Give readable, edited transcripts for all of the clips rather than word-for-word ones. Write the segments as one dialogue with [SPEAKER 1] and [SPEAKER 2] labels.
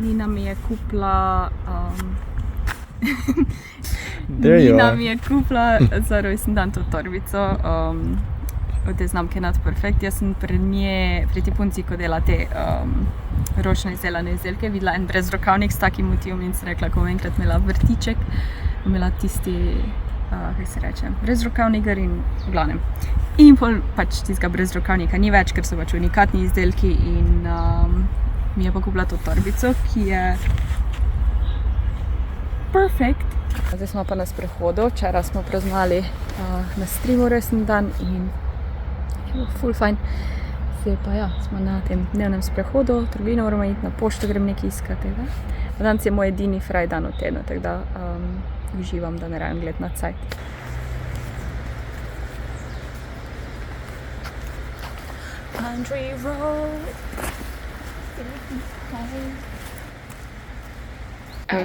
[SPEAKER 1] Nina mi je kupila za rojstni dan to torbico od te znamke Not Perfect. Jaz sem pri tej punci, ko dela te ročno izdelane izdelke, videla en brezrokavnik s takim motivom in sem rekla, ko bom enkrat imela vrtiček, bom imela tisti, kaj se reče, brezrokavnigar in v glavnem. In pol pač tistega brezrokavnika ni več, ker so pač unikatni izdelki in mi je pa kupila to torbico, ki je perfect. Zdaj smo pa na sprehodu, včeraj smo praznovali na streamu rojstni dan in je bilo ful fajn. Zdaj pa ja, smo na tem dnevnem sprehodu, v trgovino moramo iti, na pošto grem nekaj iskati. Danes je moj edini fraj dan v tednu, tako da uživam, da ne rabim gledati na cajt. Country road.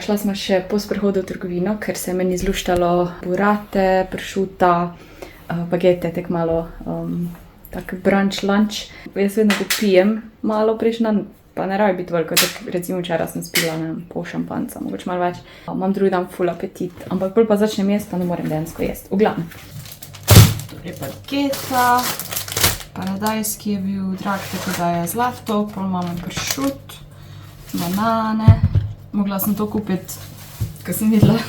[SPEAKER 1] Šla smo še po sprehodu v trgovino, ker se je meni zluštalo burate, pršuta, bagete, tako malo tak brunch, lunch. Jaz vedno popijem malo prejšnji dan, pa ne rabi biti veliko, tako recimo včeraj sem spila pol šampanca, mogoče malo več. Imam drugi dan ful apetit, ampak bolj pa začnem jesti, pa ne morem dejansko jesti. V glavnem. Torej bageta, paradajski je bil drag, tako da je zlato, pol imamo pršut, banane. Mogla sem to kupiti, ko sem videla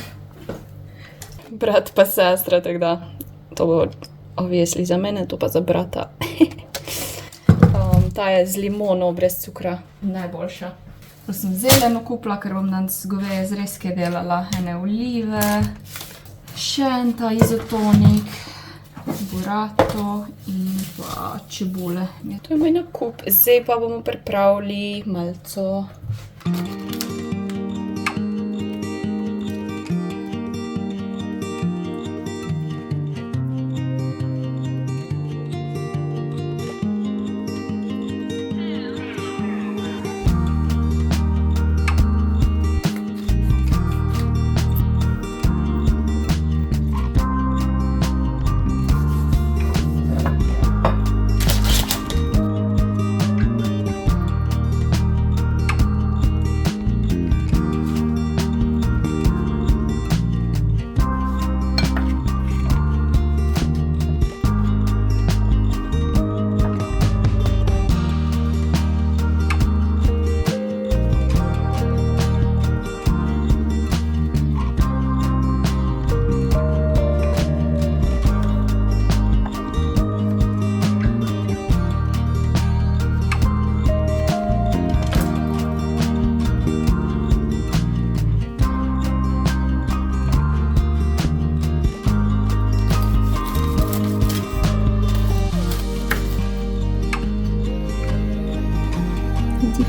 [SPEAKER 1] brat pa sestra, tako da to bo obviously za mene, to pa za brata. Ta je z limono, brez cukra, najboljša. To sem zeleno kupila, ker bom danes goveje zrezke delala, ene olive, še en ta izotonik, burato in pa čebule. Ja, to je moj nakup. Zdaj pa bomo pripravili malco.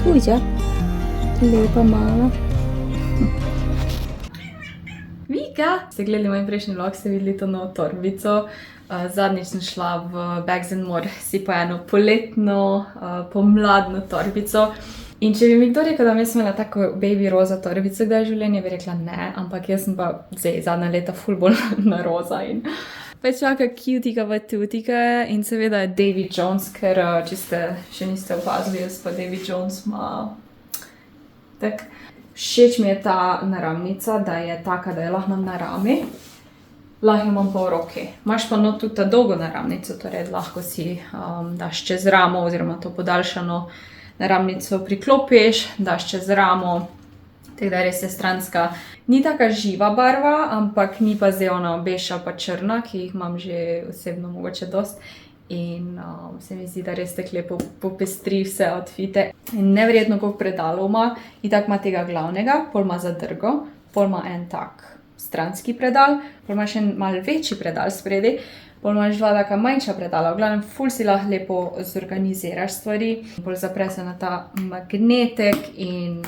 [SPEAKER 1] Puja, lepa mala. Vika! Ste gledali moj prejšnji vlog, ste videli to novo torbico. Zadnjič sem šla v Bags & More si pa eno poletno, pomladno torbico. In če bi mi kdo rekel, da jaz sem imela tako baby roza torbico, kdaj v življenju, bi rekla ne, ampak jaz sem pa zdaj zadnja leta ful bolj na roza in pač čaka cutika pa tutika in seveda je Davy Jones, ker če ste še niste opazili, jaz pa Davy Jones ima tak. Všeč mi je ta naramnica, da je taka, da je lahko na rami, lahko jo imam pa v roki. Imaš pa no tudi ta dolgo naramnico, torej lahko si daš čez ramo oziroma to podaljšano naramnico priklopiš, daš čez ramo. Tako da res je stranska. Ni taka živa barva, ampak ni pa zdaj ona beša pa črna, ki jih imam že osebno mogoče dost. In se mi zdi, da res tako lepo popestri vse outfite. In neverjetno koliko predalov ima. In tako ima tega glavnega, pol ima zadrgo, pol ima en tak stranski predal, pol ima še en malo večji predal spredi, pol imaš dva taka manjša predala. V glavnem ful si lahko lepo zorganiziraš stvari. Pol zapre se na ta magnetek in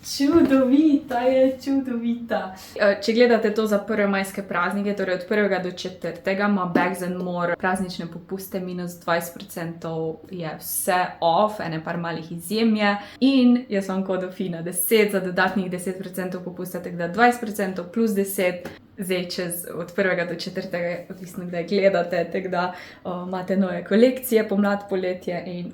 [SPEAKER 1] čudovita je, čudovita. Če gledate to za prve majske praznike, torej od 1. do 4. ima Bags & More praznične popuste, minus 20% je vse off, ene par malih izjem je. In jaz imam kodo FINA10 za dodatnih 10% popusta, tako da 20% plus 10, zdaj čez od 1. do 4. odvisno kdaj gledate, tako da imate nove kolekcije, pomlad, poletje in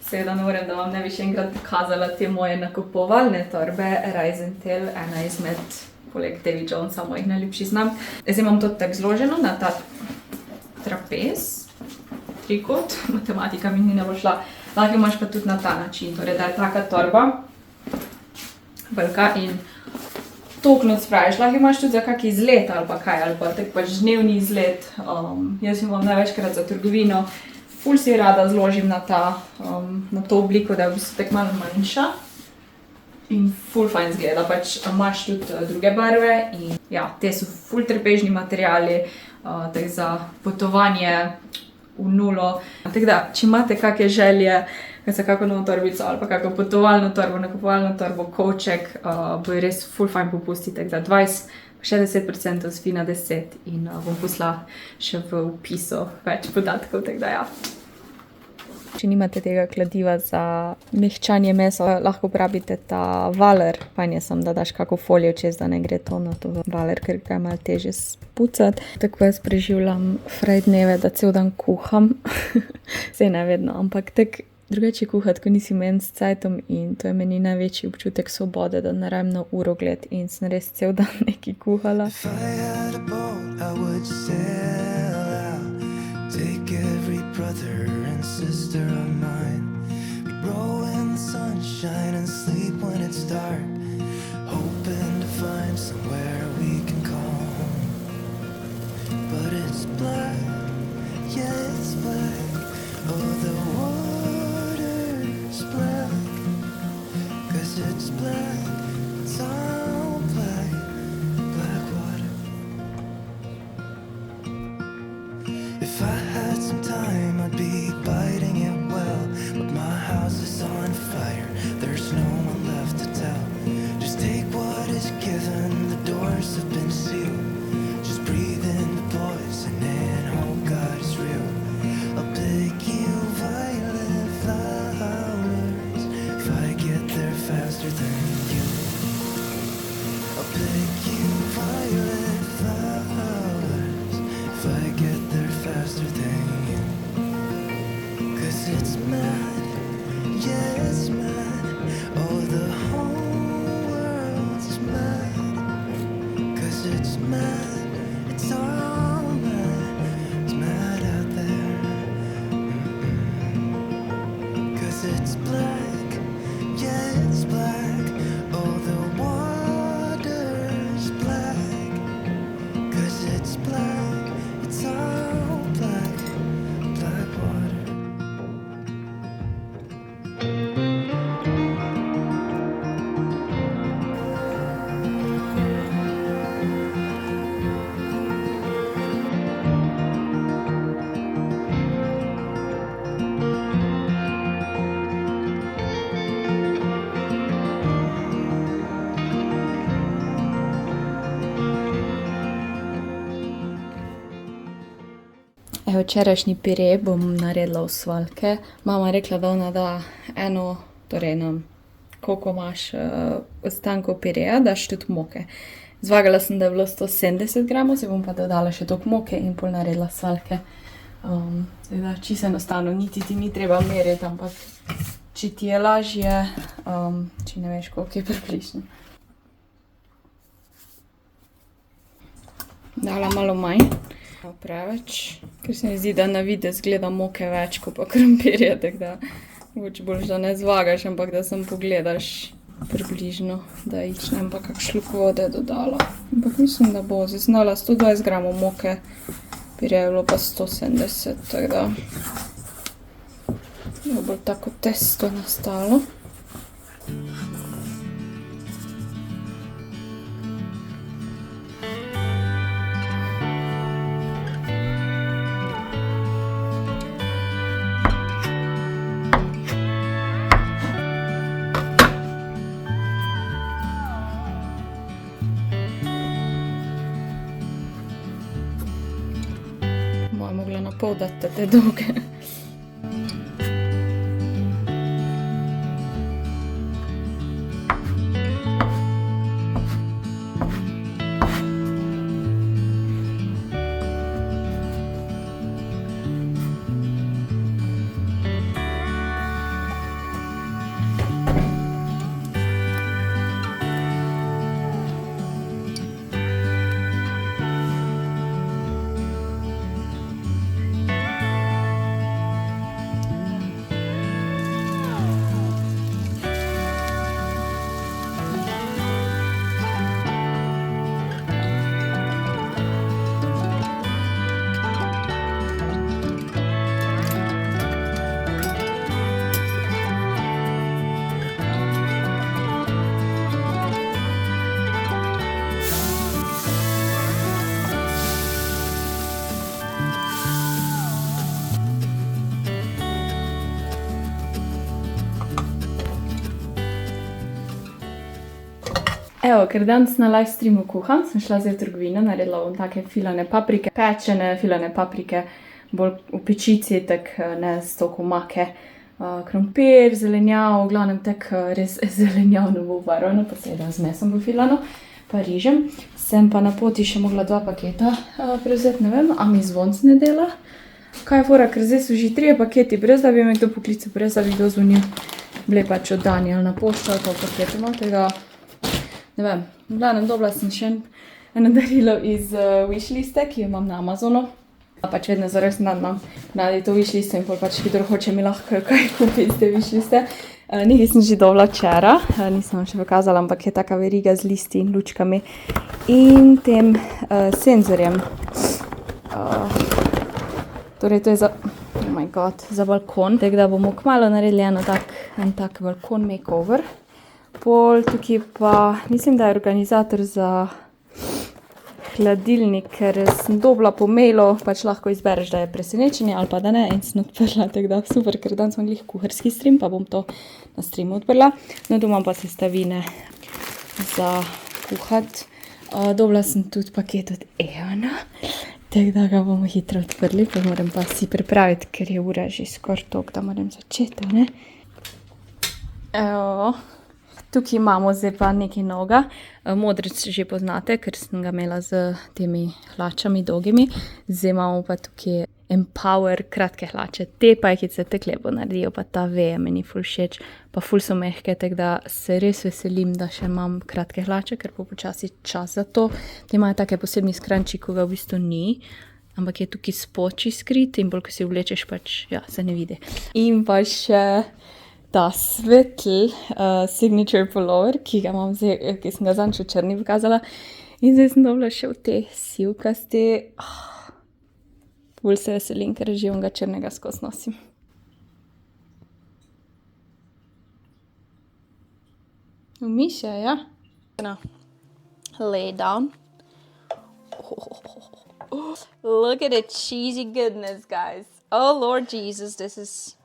[SPEAKER 1] Seveda ne morem, da vam ne bi še enkrat pokazala te moje nakupovalne torbe Rise and Tell, ena izmed, poleg David Jonesa, mojih najljubših znamk. Zdaj imam to tako zloženo na ta trapez, trikot, matematika mi ni ne bo šla. Lahko imaš pa tudi na ta način, torej da je taka torba, velika in toliko not spraviš. Lahko imaš tudi za kak izlet ali pa kaj, ali pa tak pač dnevni izlet. Jaz imam največkrat za trgovino. Ful si rada zložim na to obliko, da je v bistvu tako malo manjša. In ful fajn zgleda, pač imaš tudi druge barve in ja, te so ful trpežni materiali, tako za potovanje v nulo. Tako da, če imate kakšne želje, za kako novo torbico ali pa kako potovalno torbo, nakupovalno torbo, kovček, bo res ful fajn popusti, tako da 20, še 10% z Fina 10 in bom poslala še v opisu več podatkov, tako da ja. Če nimate tega kladiva za mehčanje mesa, lahko uporabite ta valer. Fajn je samo, da daš kako folijo čez, da ne gre to na to valer, ker ga je malo težje spucati. Tako jaz preživljam fraj dneve, da cel dan kuham. Saj ne vedno, ampak tako drugače kuhati, ko nisi men s cajtom in to je meni največji občutek svobode, da ne rabim na urogled in sem res cel dan nekaj kuhala.
[SPEAKER 2] If I had a boat, I would sail out, take every brother and sister of mine. We'd roll in the sunshine and sleep when it's dark, hoping to find somewhere we can call home. But it's black, yeah it's black, oh the water's black, 'cause it's black, it's all black, black water. If I had some time, I'd be biting it well, but my house is on fire, there's no one left to tell. Just take what is given, the doors have been sealed. Just breathe in the poison and hope God is real. I'll pick you violet flowers if I get there faster than you. I'll pick you violet flowers if I get there faster than you. 'Cause it's mad, yeah it's mad, oh the whole world's mad. 'Cause it's mad, it's all mad, it's mad out there. 'Cause it's black, yeah it's black, oh the water's black. 'Cause it's black, it's all black, black water.
[SPEAKER 1] Evo, včerajšnji pire bom naredila v svaljke. Mama je rekla, da ona da eno, torej koliko imaš ostankov pireja, daš tudi moke. Zvagala sem, da je bilo 170 gramov, se bom pa dodala še toliko moke in pol naredila svaljke. Da, čisto enostavno, niti ti ni treba meriti, ampak če ti je lažje, če ne veš, koliko je približno. Dala malo manj. Preveč, ker se mi zdi, da na videz gleda moke več, kot pa krompirje, tako da mogoče boljš, da ne zvagaš, ampak da samo pogledaš približno, da jih ne pa kak šluk vode dodala. Ampak mislim, da bo. Zdaj sem dala 120 gramov moke, pirje je bilo pa 170, tako da bo bolj tako testo nastalo. Mogla napolniti te dolge. Evo, ker danes na live streamu kuham, sem šla zdaj v trgovino, naredila bom take filane paprike, pečene filane paprike, bolj v pečici, tak ne s toliko omake, krompir, zelenjav, v glavnem tak res zelenjavno bo varano, pa seveda z mesom bo filano, pa rižem. Sem pa na poti še mogla 2 paketa prevzeti, ne vem, a mi zvonc ne dela. Kaj je fora, ker zdaj so že 3 paketi, brez da bi me kdo poklical, brez da bi kdo zvonil. Bile pač od Dani ali na pošto ali pa v paketu, no, tega ne vem. V glavnem dobila sem še eno darilo iz wishliste, ki jo imam na Amazonu. Pač vedno zares imam to wishliste in pol pač kdor hoče mi lahko kaj kupiti iz te wishliste. Nekaj sem že dobila včeraj, nisem vam še pokazala, ampak je taka veriga z listi in lučkami in tem senzorjem. Torej to je za, oh my god, za balkon. Tako da bomo kmalu naredili en tak balkon makeover. Pol tukaj pa, mislim, da je organizator za hladilnik, ker sem dobila po mailu, pač lahko izbereš, da je presenečenje ali pa da ne, in sem odprla, tako da super, ker danes imam glih kuharski stream, pa bom to na streamu odprla. No, tu imam pa sestavine za kuhati. Dobila sem tudi paket od Eona, tako da ga bomo hitro odprli, pa moram pa si pripraviti, ker je ura že skoraj toliko, da moram začeti, ne? Evo. Tukaj imamo zdaj pa nekaj novega. Modric že poznate, ker sem ga imela z temi hlačami dolgimi. Zdaj imamo pa tukaj Empower kratke hlače. Te pajkice tako lepo naredijo, pa ta veja meni ful všeč, pa ful so mehke, tako da se res veselim, da še imam kratke hlače, ker bo počasi čas za to. Te imajo take posebni skranči, ko ga v bistvu ni, ampak je tukaj spoči skrit in bolj, ko si vlečeš, pač ja, se ne vidi. In pa še ta svetl signature pullover, ki ga imam zdaj, ki sem ga zanč v črni pokazala. In zdaj sem dobila še v te sivkaste. Bolj se veselim, ker že onega črnega skozi nosim. Miša, ja? Lay down. Look at the cheesy goodness, guys. Oh, Lord Jesus, this is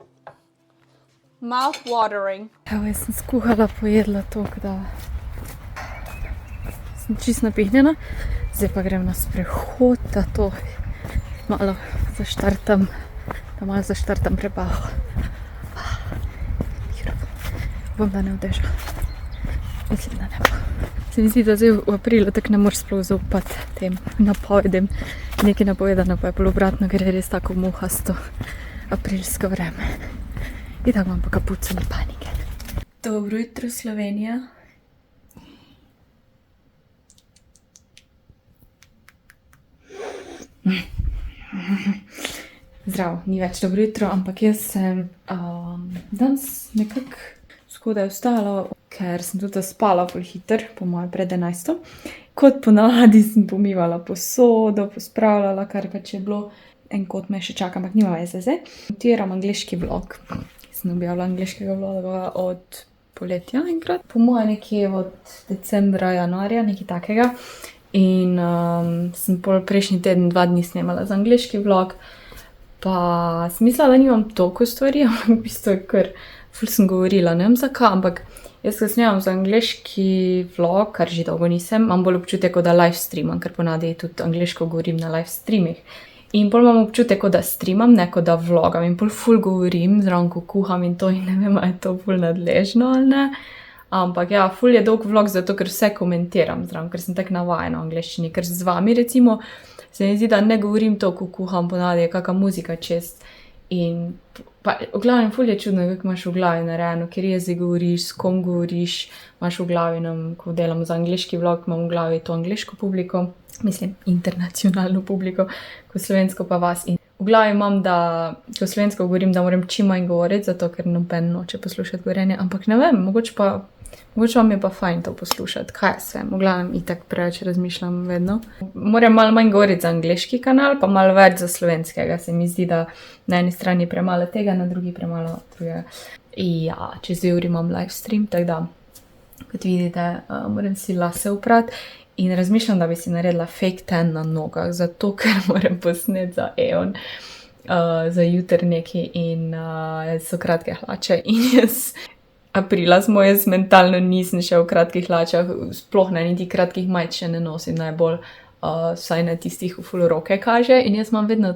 [SPEAKER 1] mouth-watering. Evo, jaz sem skuhala, pojedla toliko, da sem čisto napihnjena. Zdaj pa grem na sprehod, da to malo zaštartam, prebaho. Bom da ne vdeža. Mislim, da ne bo. Se mi zdi, da zdaj v aprilu tako ne moreš sploh zaupati tem napovedem. Nekaj napovedano, pa je pol obratno, ker je res tako muhasto aprilsko vreme. I tako imam pa kapuco, ni panike. Dobro jutro, Slovenija. Zdravo, ni več dobro jutro, ampak jaz sem danes nekako skodaj vstala, ker sem tudi spala ful hiter, po moje pred 11. Kot ponavadi sem pomivala posodo, pospravljala, kar pač je bilo. En kot me še čaka, ampak nima veze zdaj. Montiram angleški vlog. Sem objavila angleškega vloga od poletja enkrat. Po moje nekje od decembra, januarja, nekaj takega. In sem pol prejšnji teden 2 dni snemala za angleški vlog. Pa sem mislila, da nimam toliko stvari, ampak v bistvu je kar ful sem govorila, ne vem zakaj, ampak jaz ko snemam za angleški vlog, kar že dolgo nisem, imam bolj občutek, da live streamam, ker ponavadi tudi angleško govorim na live streamih. In pol imam občutek, da streamam, ne kot da vlogam in pol ful govorim, zraven ko kuham in to in ne vem, ali je to ful nadležno ali ne. Ampak ja, ful je dolg vlog zato, ker vse komentiram zraven, ker sem tako navajena v angleščini, ker z vami recimo se mi zdi, da ne govorim to, ko kuham, ponavadi je kakšna muzika čez. In pa v glavnem ful je čudno, kako imaš v glavi narejeno, ker jezik govoriš, s kom govoriš, imaš v glavi, ko delam za angleški vlog, imam v glavi to angleško publiko, mislim, internacionalno publiko, ko slovensko pa vas. In v glavi imam, da ko slovensko govorim, da moram čim manj govoriti, zato ker noben noče poslušati govorenje, ampak ne vem, mogoče vam je pa fajn to poslušati, kaj jaz vem, v glavnem itak preveč razmišljam vedno. Moram malo manj govoriti za angleški kanal, pa malo več za slovenskega, se mi zdi, da na eni strani premalo tega, na drugi premalo drugega. Ja, čez 2 uri imam live stream, tako da, kot vidite, moram si lase oprati in razmišljam, da bi si naredila fake tan na nogah, zato ker moram posneti za Eon, za jutri nekaj in so kratke hlače in jaz aprila smo, jaz mentalno nisem še v kratkih hlačah, sploh ne, niti kratkih majc še ne nosim najbolj, vsaj na tistih v full roke kaže in jaz imam vedno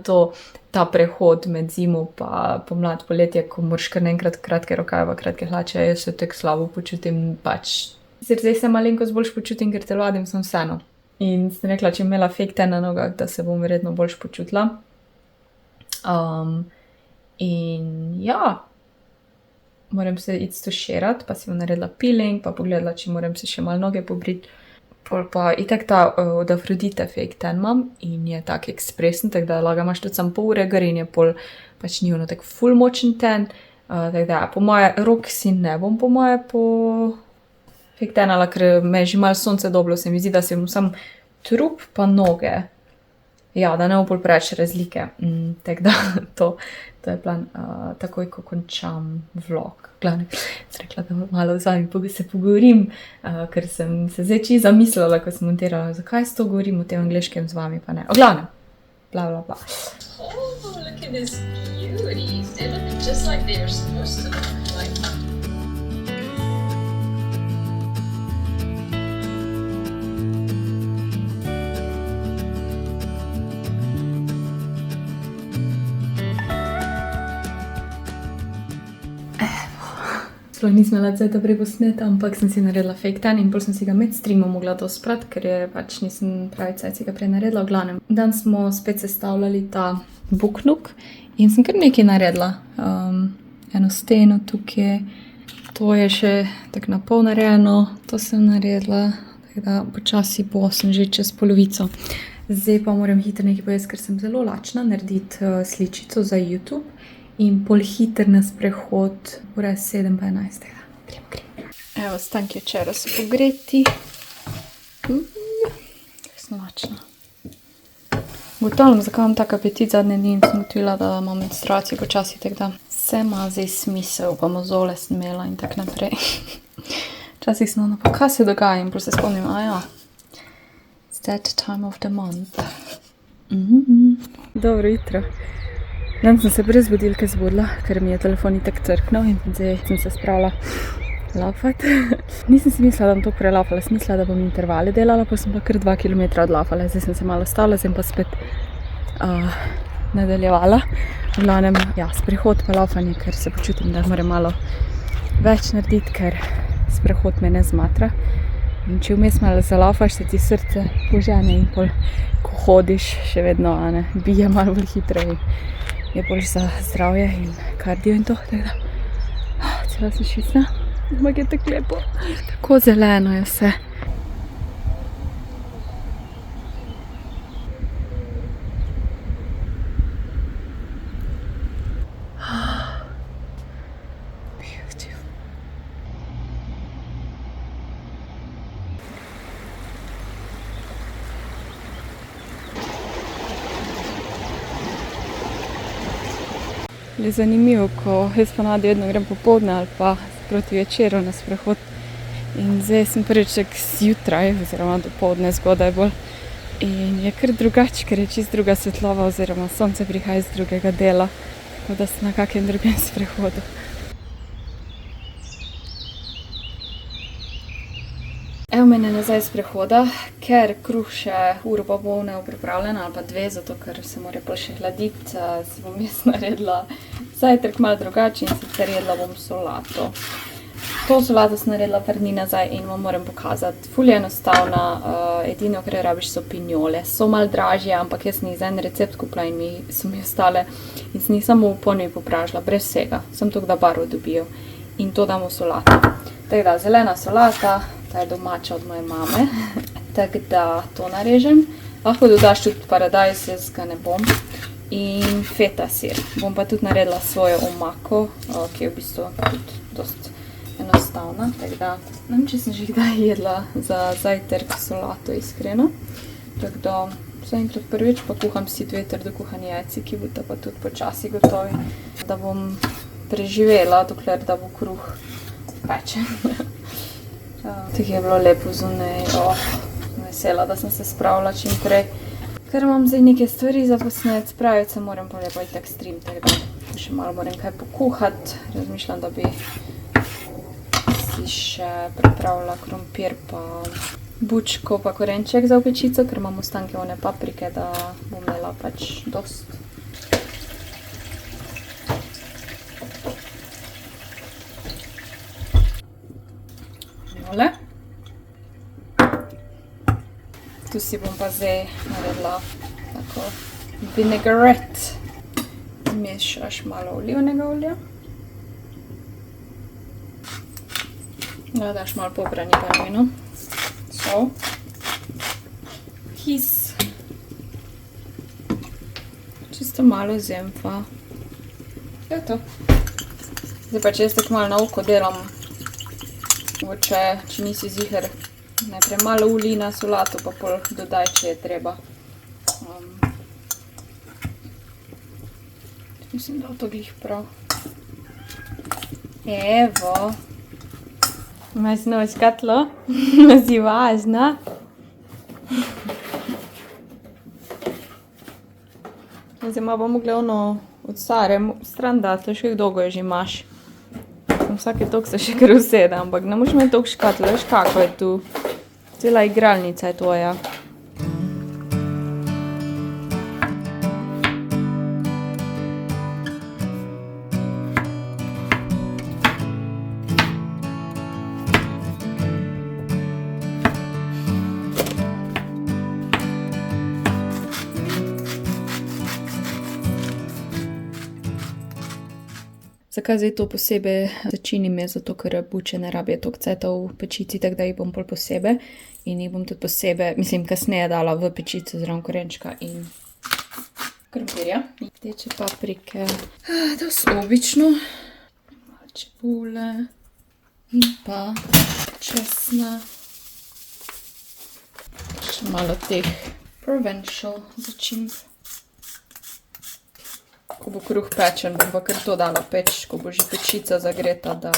[SPEAKER 1] ta prehod med zimo pa pomlad, poletje, ko moraš kar naenkrat kratke rokave, kratke hlače, jaz se tako slabo počutim, pač. Zdaj se malenkost boljš počutim, ker telovadim sem vseeno. In sem rekla, če imela fake tan na nogah, da se bom verjetno boljš počutila. In ja, moram se iti stuširati, pa si bom naredila peeling, pa pogledala, če moram se še malo noge pobriti. Pol pa itak ta od Afrodite fake tan imam in je tak ekspresen, tako da lahko imaš tudi samo pol ure gor in je pol pač ni ono tak ful močen tan. Tako da po moje rok si ne bom po moje po fake tanala, ker me je že malo sonce dobilo, se mi zdi, da si bom sam trup pa noge. Ja, da ne bo pol preveč razlike. Tako da to je plan, takoj, ko končam vlog. Glavno, sem rekla, da malo z vami se pogovorim, ker sem se zdaj čisto zamislila, ko sem montirala, zakaj s to govorim v tem angleškem z vami, pa ne. O glavnem, bla, bla, bla.
[SPEAKER 3] Oh, look at this beauty. They look just like they were supposed to look like.
[SPEAKER 1] Sploh nisem imela cajta preposneta, ampak sem si naredila fake tan in pol sem si ga med streamom mogla to sprati, ker je pač nisem pravi cajt si ga prej naredila. V glavnem, dan smo spet sestavljali ta buknuk in sem kar nekaj naredila. Eno steno tukaj, to je še tako na pol narejeno, to sem naredila, tako da počasi bo, sem že čez polovico. Zdaj pa moram hitro nekaj povedati, ker sem zelo lačna narediti sličico za YouTube. In pol hiter na sprehod, ura je 7:11. Grem. Evo, stanki včeraj so pogreti. Sem lačna. Ugotavljam, zakaj imam tak apetit zadnje dni in sem ugotovila, da imam menstruacijo počasi, tako da vse ima zdaj smisel, pa mozole sem imela in tak naprej. Včasih sem pa kaj se dogaja in pol se spomnim, it's that time of the month. Dobro jutro. Danes sem se brez budilke zbudila, ker mi je telefon itak crknil in zdaj sem se spravila laufati. Nisem si mislila, da bom to prelaufala, sem mislila, da bom intervale delala, pa sem pa kar 2 kilometra odlaufala. Zdaj sem se malo stavila, sem pa spet nadaljevala. V glavnem, ja, sprehod pa laufanje, ker se počutim, da moram malo več narediti, ker sprehod me ne zmatra. In če vmes malo zalaufaš, se ti srce požene in pol, ko hodiš, še vedno bije malo bolj hitro in je bolj za zdravje in kardio in to, tako da cela sem šicna, ampak je tako lepo, tako zeleno je vse. Je zanimivo, ko jaz ponavadi vedno grem popoldne ali pa proti večeru na sprehod in zdaj sem prvič zjutraj oziroma dopoldne zgodaj bolj in je kar drugače, ker je čisto druga svetlova oziroma sonce prihaja iz drugega dela, tako da sem na kakem drugem sprehodu. Evo mene nazaj z prehoda, ker kruh še uro pa bo pripravljena ali pa 2, zato ker se mora pol še hladiti, si bom jaz naredila zajtrk malo drugače in sicer jedla bom solato. To solato sem naredila par dni nazaj in vam moram pokazati. Ful je enostavna, edino, kar rabiš so pinjole. So malo dražje, ampak jaz sem jih za en recept kupila in so mi ostale in sem jih samo v ponvi popražila, brez vsega. Sem to, da barvo dobijo in to dam v solato. Tako da, zelena solata, ta je domača od moje mame, tako da to narežem. Lahko dodaš tudi paradajz, jaz ga ne bom. In feta sir. Bom pa tudi naredila svojo omako, ki je v bistvu tudi dost enostavna. Tako da, ne vem, če sem že kdaj jedla za zajtrk solato, iskreno. Tako da, zaenkrat prvič pa kuham si 2 trdo kuhani jajci, ki bodo pa tudi počasi gotovi. Da bom preživela, dokler da bo kruh pečen. Tako je bilo lepo zunaj, vesela, da sem se spravila čim prej. Ker imam zdaj neke stvari za posnet, spraviti se moram pa lepo itak stream, tako da še malo moram kaj pokuhati. Razmišljam, da bi si še pripravila krompir pa bučko pa korenček za v pečico, ker imam ostanke one paprike, da bom imela pač dost. Tole. Tu si bom pa zdaj naredila tako vinaigrette. Zmešaš malo olivnega olja. Daš malo pobrani barvino. Sol. Kis. Čisto malo zemlja. To je to. Zdaj pa, če jaz tako malo na oko delam, če nisi ziher, najprej malo uli na solato, pa pol dodaj, če je treba. Mislim, da je to glih prav. Evo. Imaš novo škatlo? Si važna. Zdaj malo bomo mogli ono od stare stran dati, še dolgo je že imaš. Vsake toliko se še kar usede, ampak ne moš imeti toliko škatlo, veš kako je tu. Cela igralnica je tvoja. Zakaj zdaj to posebej začinim je, zato ker buče ne rabijo toliko cajta v pečici, tako da jih bom pol posebej. In jih bom tudi posebej, mislim, kasneje dala v pečico zraven korenčka in krompirja. Rdeče paprike, dosti obično. Malo čebule in pa česna. Še malo teh provincial začimb. Ko bo kruh pečen, bom pa kar to dala peč, ko bo že pečica zagreta, da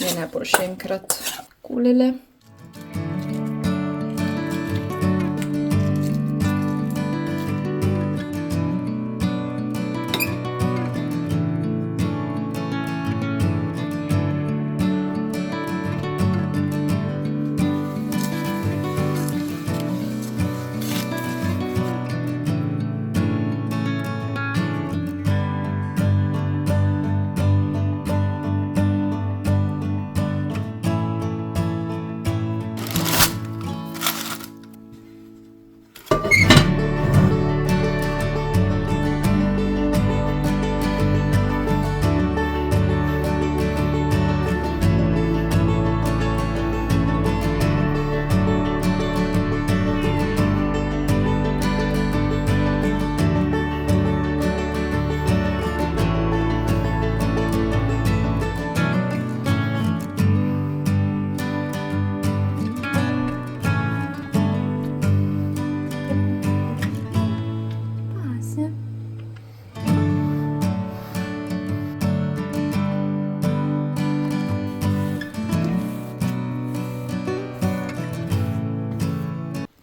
[SPEAKER 1] ne bo še enkrat kulile.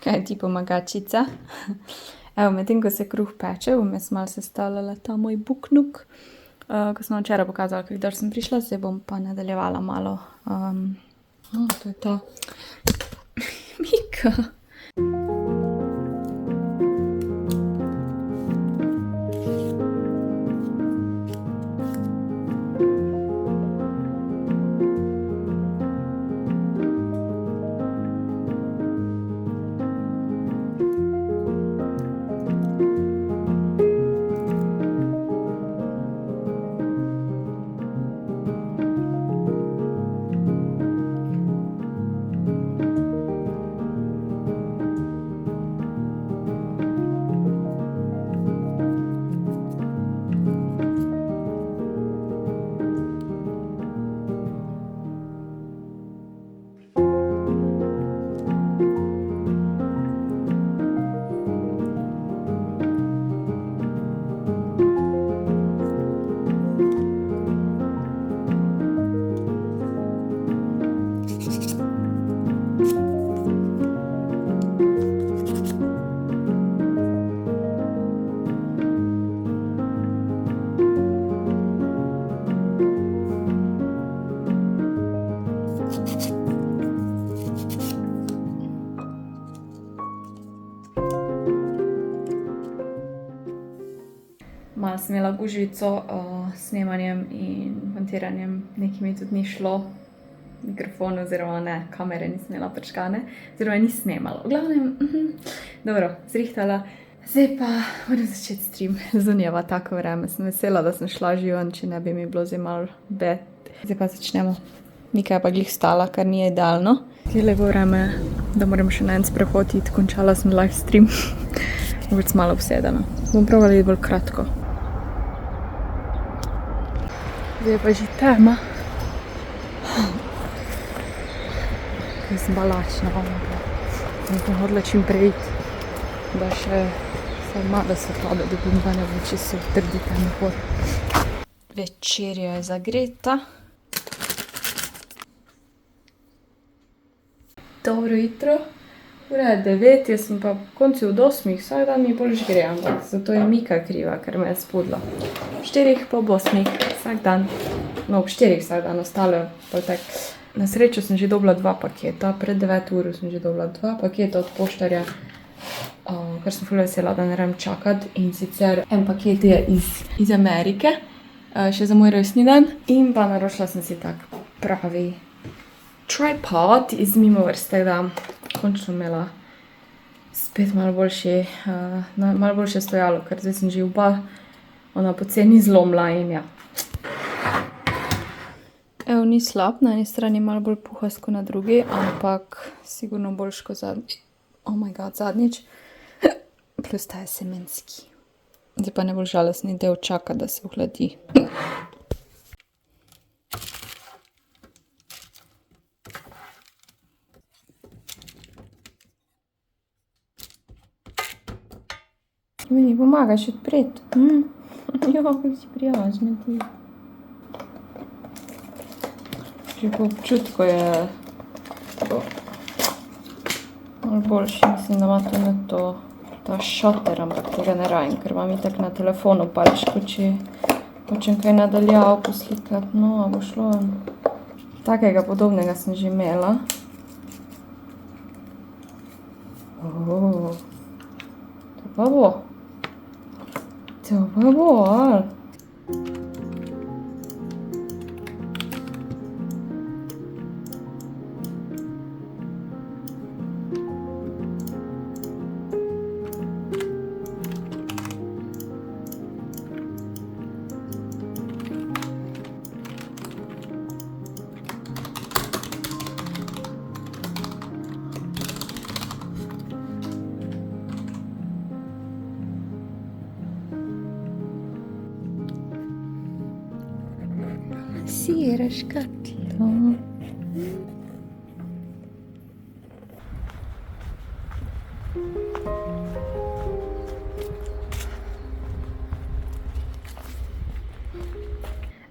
[SPEAKER 1] Kaj ti pomaga, čica? Evo, medtem ko se kruh peče, bom jaz malo sestavljala ta moj buknuk. Ko sem vam včeraj pokazala, kakor sem prišla, zdaj bom pa nadaljevala malo. To je to. Mika. sem imela gužvico, snemanjem in montiranjem nekaj mi tudi ni šlo. Mikrofon oziroma ne, kamere nisem imela prčkane, oziroma ni snemala. V glavnem, dobro, zrihtala. Zdaj pa moram začeti stream. Zunjeva tako vreme, sem vesela, da sem šla živan, če ne bi mi bilo zdaj malo bed. Zdaj pa začnemo. Nika je pa glih stala, kar ni idealno. Je lepo vreme, da moram še na en sprehod iti, končala sem live stream. Mogoče sem malo obsedena. Bom probala iti bolj kratko. Zdaj je pa že tema. Kaj sem balačna, zdaj sem hodila čim prej, da še malo svetla, da dobim, da ne bo čisto trdi temni hod. Večerja je zagreta. Dobro jutro. Ura je 9, jaz sem pa v konci od 8, vsak dan mi bolj žgre, ampak zato je Mika kriva, ker me je spodla. V 4 pa ob 8, vsak dan. No, ob 4 vsak dan, ostalo pa tak. Na srečo sem že dobila 2 paketa, pred 9 uro sem že dobila 2 paketa od poštarja, kar sem ful vesela, da ne rabim čakati. In sicer en paket je iz Amerike, še za moj rojstni dan. In pa naročila sem si tak pravi tripod iz Mimovrste, da končno imela spet malo boljše stojalo, ker zdaj sem že oba ona poceni zlomila in ja. Evo, ni slab, na eni strani malo bolj puhasto na drugi, ampak sigurno boljš kot zadnjič. Oh my god, zadnjič. Plus ta je semenski. Zdaj pa ne bolj žalostni del čaka, da se ohladi. Meni pomagaš odpreti. Jo, kako si prijazna ti. Že po občutku je malo boljši, mislim, da ima to na ta šoter, ampak tega ne rajim, ker imam itak na telefonu palčko, če hočem kaj nadaljavo poslikati, no, a bo šlo. Takega podobnega sem že imela. To pa bo. To pa bo, ali? Sira škatlo.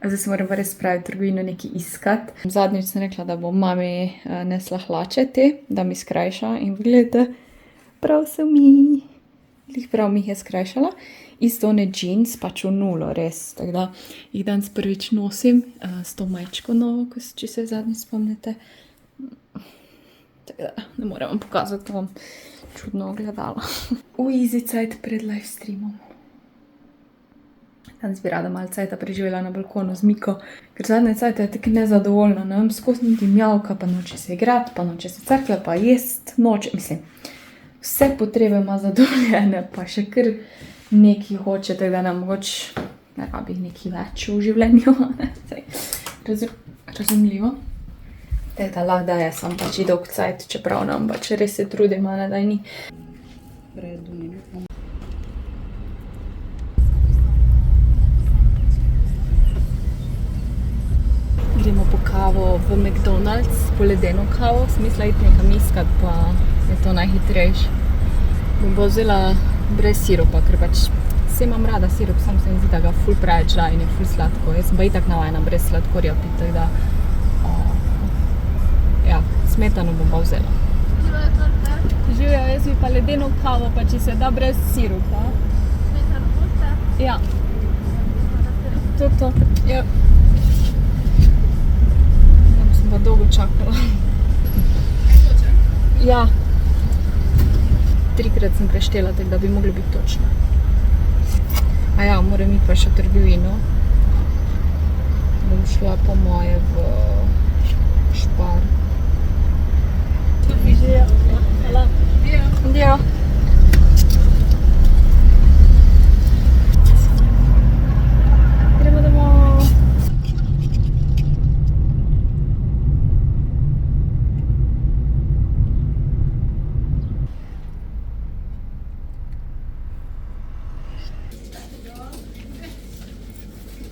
[SPEAKER 1] Zdaj se moram pa res spraviti trgovino nekaj iskati. Zadnjič sem rekla, da bom mami nesla hlače te, da mi skrajša in gledajte, prav so mi. Prav mi jih je skrajšala. Isto one jeans, pač v nulo, res. Tako da jih danes prvič nosim s to majčko novo, če se zadnji spomnite. Tako da ne moram vam pokazati, to vam čudno ogledalo. Easy cajt pred live streamom. Danes bi rada malo cajta preživela na balkonu z Miko, ker zadnje cajta je tako nezadovoljna, ne vem, skozi niti mjavka, pa noče se igrati, pa noče se crkle, pa jest, noče, mislim, vse potrebe ima zadovoljene, pa še kar nekaj hoče, tako da nam mogoče ne rabi nekaj več v življenju. Razumljivo. Tako da lahko da jaz sem pač dolg cajt, čeprav nam pač res se trudim, ne da ni. Gremo po kavo v McDonald's, po ledeno kavo, smisla iti nekam iskat, pa je to najhitrejš. Bom pa vzela brez siropa, ker pač vse imam rada sirup, sam se mi zdi, da ga ful preveč da in je ful sladko. Jaz sem pa itak navajena brez sladkorja piti, tako da ja, smetano bom pa vzela. Živjo, jaz bi pa ledeno kavo, pa če se da brez sirupa.
[SPEAKER 4] Smetano boste?
[SPEAKER 1] Ja. To. Ja. Sem pa dolgo čakala. Ja. 3-krat sem preštela, tako da bi mogli biti točno. A ja, moram iti pa še v trgovino. Bom šla po moje v Spar. Addio. Gremo domov.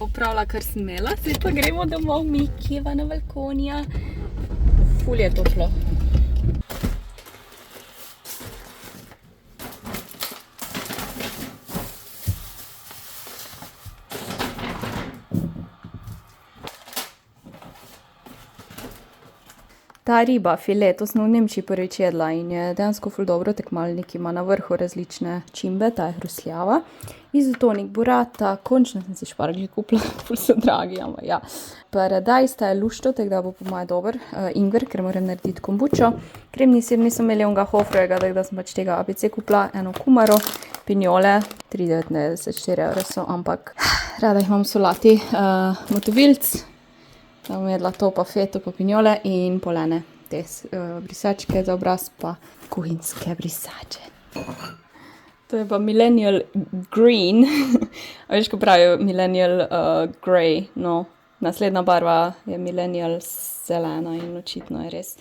[SPEAKER 1] Opravila, kar sem imela, zdaj pa gremo domov, Mikijeva na balkonija. Ful je toplo. Ta riba, file, to sem v Nemčiji prvič jedla in je dejansko ful dobro, tekmalnik ima na vrhu različne čimbe, ta je hrustljava. Izotonik, burata, končno sem si šparglji kupila, ful so dragi, ampak ja. Paradajz, ta je lušto, tako da bo po moje dober. Ingver, ker moram narediti kombučo. Kremni sir nisem imeli onga Hofrojega, tako da sem pač tega ABC kupila. Eno kumaro, pinjole, 3,99, 4 € so, ampak rada jih imam v solati. Motovilc. Da bom jedla to pa feto pa pinjole in polene te brisačke za obraz pa kuhinjske brisače. To je pa Millennial Green. A veš, ko pravijo Millennial Grey, no. Naslednja barva je Millennial zelena in očitno je res.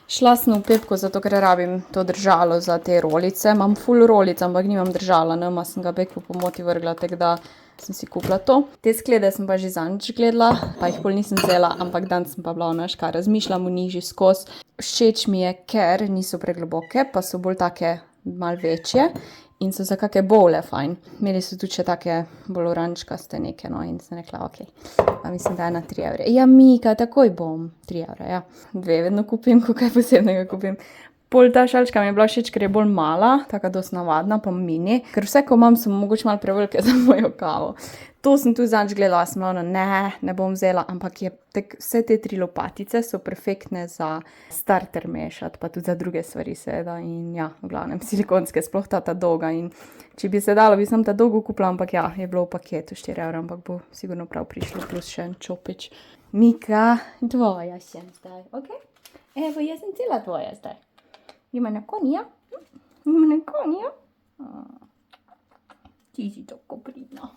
[SPEAKER 1] Šla sem v Pepko, zato ker rabim to držalo za te rolice. Imam ful rolic, ampak nimam držala, nema sem ga Pepko po moti vrgla, tako da sem si kupila to. Te sklede sem pa že zadnjič gledala, pa jih pol nisem vzela, ampak dan sem pa bila vnaška, razmišljam v njih že skozi. Všeč mi je, ker niso pregloboke, pa so bolj take mal večje in so za kake bowle fajn. Imeli so tudi še take bolj oranžkaste neke, no, in sem rekla, ok, pa mislim, da je na 3 €. Ja, Mika, takoj bom. 3 €, ja. 2 vedno kupim, ko kaj posebnega kupim. Pol ta šalčka mi je bila všeč, ker je bolj mala, taka dosti navadna, pa mini. Ker vse, ko imam, so mogoče malo prevelike za mojo kavo. To sem tu zadnjič gledala, sem bila, ne bom vzela, ampak je vse te 3 lopatice so perfektne za starter mešati, pa tudi za druge stvari seveda in ja, v glavnem silikonske, sploh ta dolga in če bi se dalo, bi sem ta dolgo kupila, ampak ja, je bilo v paketu 4 €, ampak bo sigurno prav prišlo, plus še en čopič. Mika, tvoja sem zdaj, ok? Evo, jaz sem cela tvoja zdaj. Ima na konja? Ima na konja? Ti si tako pridna.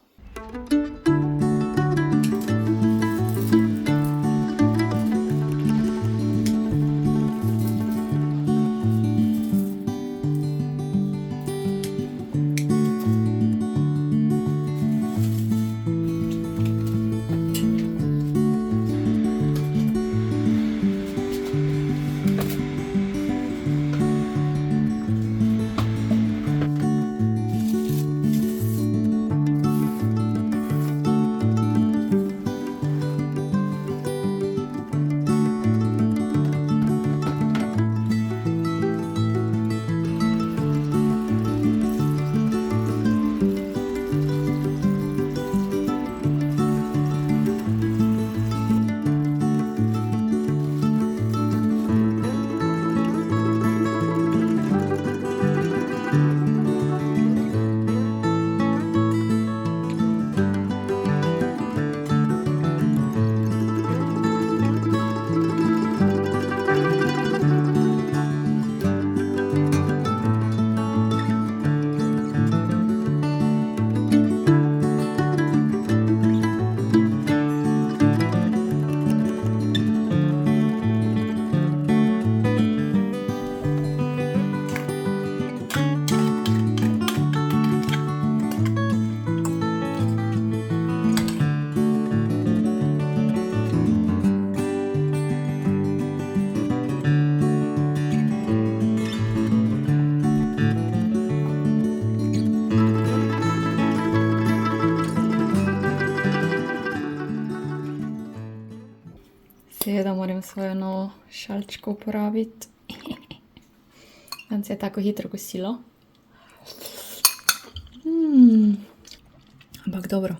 [SPEAKER 1] Seveda moram svojo novo šalčko uporabiti. Danes je tako hitro kosilo. Ampak dobro.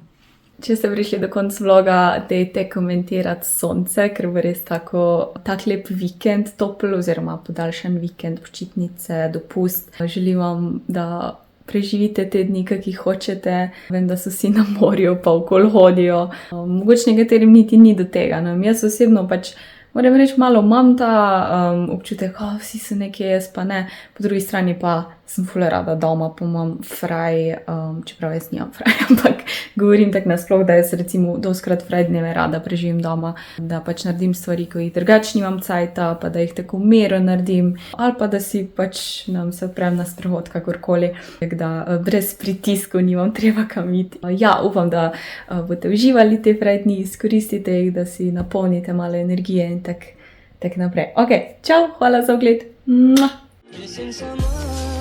[SPEAKER 1] Če ste prišli do konca vloga, dajte komentirati sonce, ker bo res tak lep vikend, topel oziroma podaljšan vikend, počitnice, dopust. Želim vam, da preživite te dni, kak jih hočete. Vem, da so vsi na morju, pa okoli hodijo. Mogoče nekaterim niti ni do tega. No. Jaz osebno pač moram reči, malo imam ta občutek, vsi so nekje, jaz pa ne. Po drugi strani pa sem ful rada doma, pa imam fraj, čeprav jaz nimam fraj, ampak govorim tako nasploh, da jaz recimo doskrat fraj dneve rada preživim doma, da pač naredim stvari, ko jih drugače nimam cajta, pa da jih tako v miru naredim, ali pa da si pač se odprem na sprehod kakorkoli, tako da brez pritiskov nimam treba kam iti. Ja, upam, da boste uživali te fraj dni, izkoristite jih, da si napolnite malo energije in tak naprej. Ok, čau, hvala za ogled.
[SPEAKER 2] Missing someone